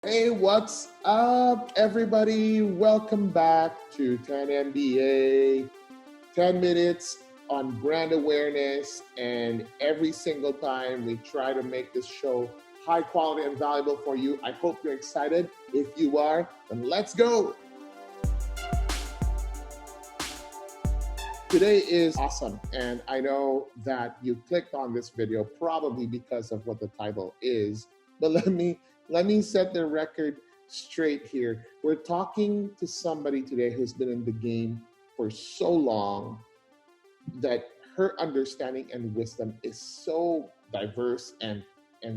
Hey, what's up, everybody? Welcome back to 10 MBA, 10 minutes on brand awareness. And every single time we try to make this show high quality and valuable for you. I hope you're excited. If you are, then let's go. Today is awesome, and I know that you clicked on this video probably because of what the title is, but let me set the record straight here. We're talking to somebody today who's been in the game for so long that her understanding and wisdom is so diverse and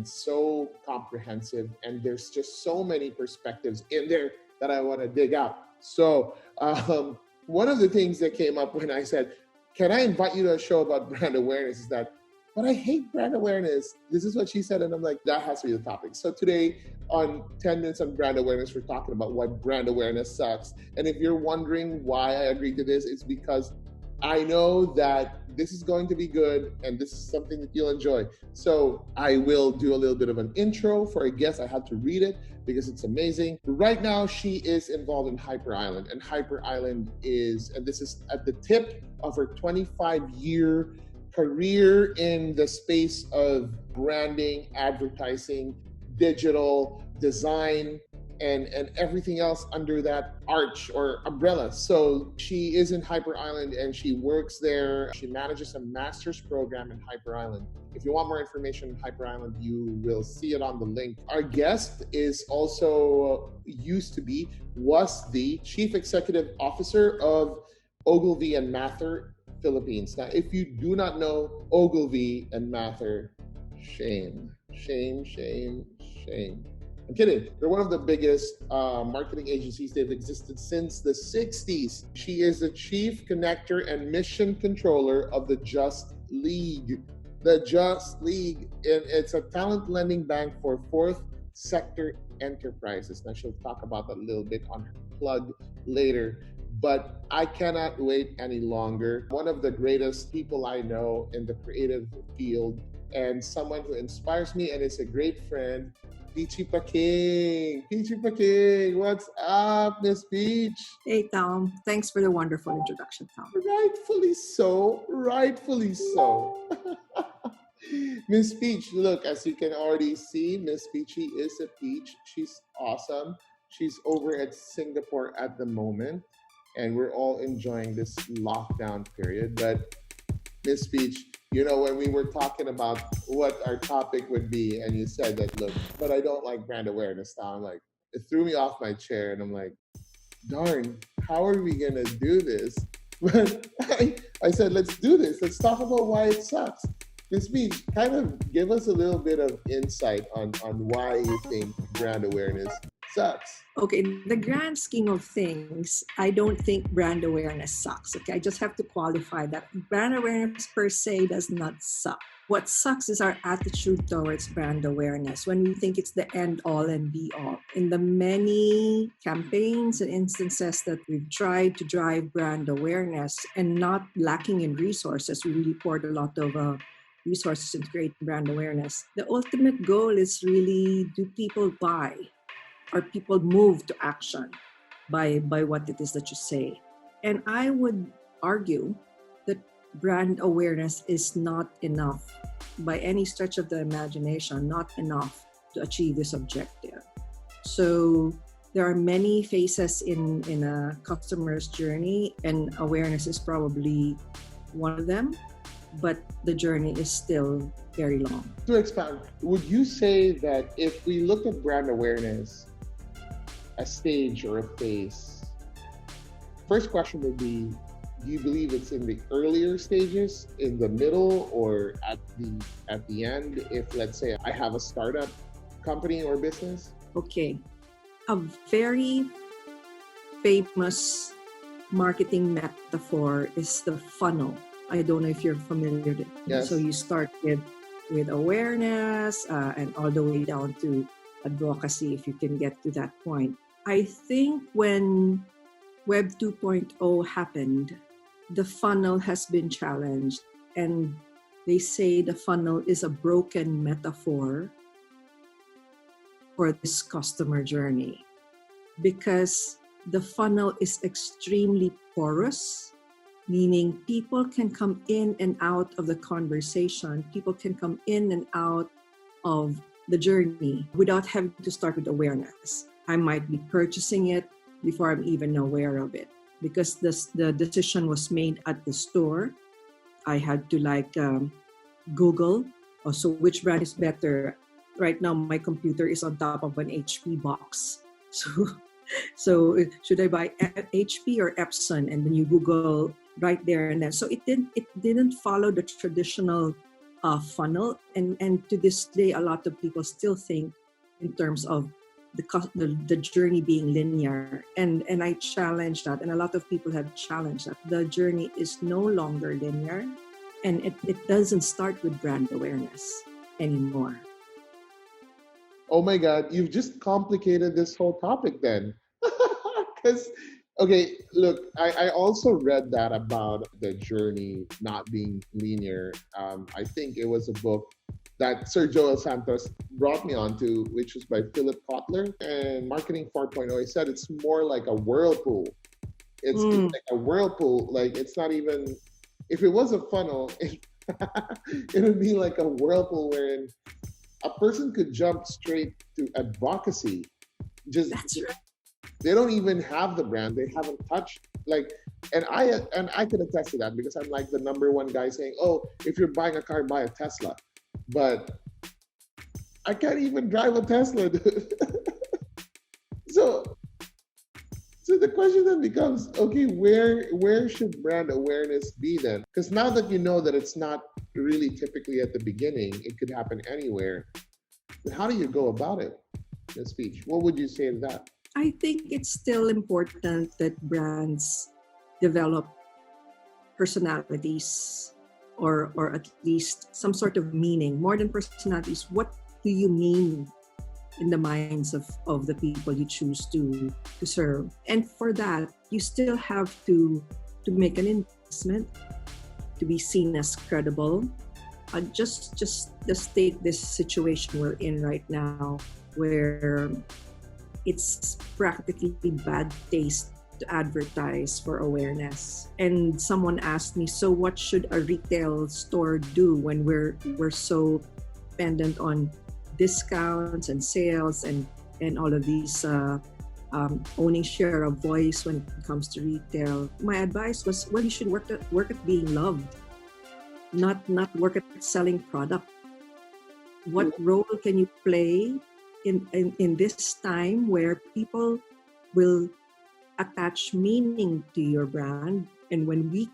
so comprehensive, and there's just so many perspectives in there that I want to dig out. So one of the things that came up when I said, can I invite you to a show about brand awareness, is that, but I hate brand awareness. This is what she said, and I'm like, that has to be the topic. So today on 10 Minutes on Brand Awareness, we're talking about why brand awareness sucks. And if you're wondering why I agreed to this, it's because I know that this is going to be good and this is something that you'll enjoy. So I will do a little bit of an intro for a guest. I had to read it because it's amazing. Right now, she is involved in Hyper Island, and Hyper Island is, and this is at the tip of her 25-year career in the space of branding, advertising, digital design, and everything else under that arch or umbrella. So she is in Hyper Island and she works there. She manages a master's program in Hyper Island. If you want more information on Hyper Island, you will see it on the link. Our guest is also was the chief executive officer of Ogilvy and Mather Philippines. Now, if you do not know Ogilvy and Mather, shame. I'm kidding. They're one of the biggest marketing agencies. They've existed since the 60s. She is the chief connector and mission controller of the Just League. The Just League, it's a talent lending bank for fourth sector enterprises. Now, she'll talk about that a little bit on her plug later. But I cannot wait any longer. One of the greatest people I know in the creative field, and someone who inspires me and is a great friend, Peachy Pacquing. Peachy Pacquing, what's up, Miss Peach? Hey, Tom. Thanks for the wonderful introduction, Tom. Rightfully so. Miss Peach, look, as you can already see, Miss Peachy is a peach. She's awesome. She's over at Singapore at the moment, and we're all enjoying this lockdown period. But Miss Peach, when we were talking about what our topic would be, and you said that, look, but I don't like brand awareness now. I'm like, it threw me off my chair, and I'm like, darn, how are we going to do this? But I said, let's do this. Let's talk about why it sucks. Miss Peach, kind of give us a little bit of insight on why you think brand awareness sucks. Okay, in the grand scheme of things, I don't think brand awareness sucks. Okay, I just have to qualify that brand awareness per se does not suck. What sucks is our attitude towards brand awareness when we think it's the end all and be all. In the many campaigns and instances that we've tried to drive brand awareness and not lacking in resources, we really poured a lot of resources into create brand awareness. The ultimate goal is really, do people buy? Are people moved to action by what it is that you say? And I would argue that brand awareness is not enough by any stretch of the imagination, not enough to achieve this objective. So there are many phases in a customer's journey, and awareness is probably one of them, but the journey is still very long. To expand, would you say that if we look at brand awareness, a stage or a phase, first question would be, do you believe it's in the earlier stages, in the middle, or at the end? If, let's say, I have a startup company or business? Okay. A very famous marketing metaphor is the funnel. I don't know if you're familiar with it. Yes. So you start with awareness and all the way down to advocacy, if you can get to that point. I think when Web 2.0 happened, the funnel has been challenged, and they say the funnel is a broken metaphor for this customer journey because the funnel is extremely porous, meaning people can come in and out of the conversation, people can come in and out of the journey without having to start with awareness. I might be purchasing it before I'm even aware of it because the decision was made at the store. I had to Google also which brand is better. Right now, my computer is on top of an HP box. So should I buy HP or Epson? And then you Google right there and then. So it didn't follow the traditional funnel. And to this day, a lot of people still think in terms of the journey being linear. And I challenge that. And a lot of people have challenged that. The journey is no longer linear. And it doesn't start with brand awareness anymore. Oh my God, you've just complicated this whole topic then. Because, okay, look, I also read that about the journey not being linear. I think it was a book that Sir Joel Santos brought me onto, which was by Philip Kotler and Marketing 4.0. He said it's more like a whirlpool. It's like a whirlpool. Like it's not even, if it was a funnel, it would be like a whirlpool wherein a person could jump straight to advocacy. Just That's right. they don't even have the brand. They haven't touched and I can attest to that because I'm like the number one guy saying, "Oh, if you're buying a car, buy a Tesla." But I can't even drive a Tesla, dude. so so the question then becomes, okay, where should brand awareness be then? Because now that you know that it's not really typically at the beginning, it could happen anywhere. How do you go about it? Ms. Peach, what would you say to that? I think it's still important that brands develop personalities or at least some sort of meaning. More than personalities, what do you mean in the minds of the people you choose to serve? And for that, you still have to make an investment to be seen as credible. Just take this situation we're in right now where it's practically bad taste to advertise for awareness. And someone asked me, so what should a retail store do when we're so dependent on discounts and sales and all of these owning share of voice when it comes to retail? My advice was, well, you should work at being loved, not work at selling product. What role can you play in this time where people will attach meaning to your brand? And when we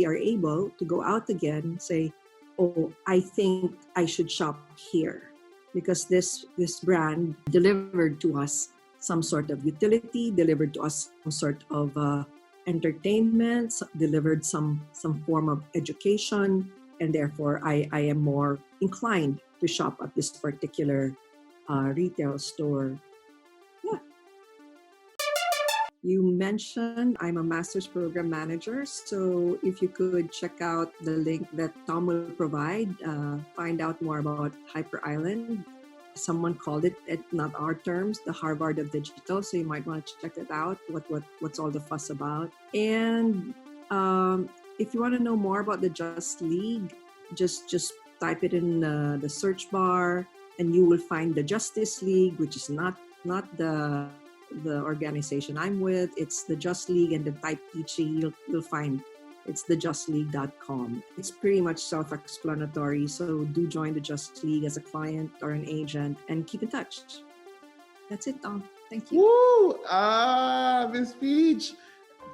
are able to go out again and say, oh, I think I should shop here because this brand delivered to us some sort of utility, delivered to us some sort of entertainment, delivered some form of education, and therefore I am more inclined to shop at this particular retail store. Yeah. You mentioned I'm a master's program manager, so if you could check out the link that Tom will provide, find out more about Hyper Island. Someone called it, at not our terms, the Harvard of digital, so you might want to check it out. What's all the fuss about? And if you want to know more about the Just League, just type it in the search bar, and you will find the Justice League, which is not the organization I'm with. It's the Just League, and then type Peachy, you'll find it's thejustleague.com. It's pretty much self-explanatory, so do join the Just League as a client or an agent and keep in touch. That's it, Tom. Thank you. Woo! Miss Peach,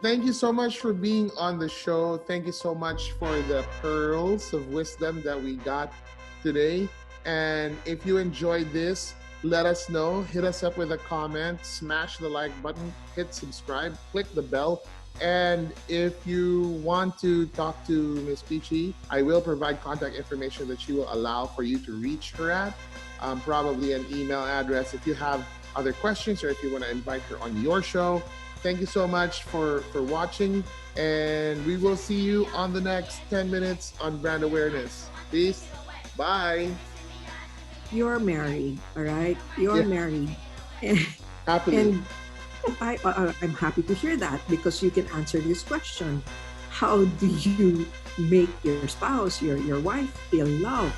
thank you so much for being on the show. Thank you so much for the pearls of wisdom that we got today. And if you enjoyed this, let us know. Hit us up with a comment, smash the like button, hit subscribe, click the bell. And if you want to talk to Ms. Peachy, I will provide contact information that she will allow for you to reach her at, probably an email address if you have other questions or if you want to invite her on your show. Thank you so much for watching, and we will see you on the next 10 minutes on brand awareness. Peace. Bye. you're married, all right? You're Yeah, married. And, happily. and I'm happy to hear that because you can answer this question. How do you make your spouse, your wife feel loved?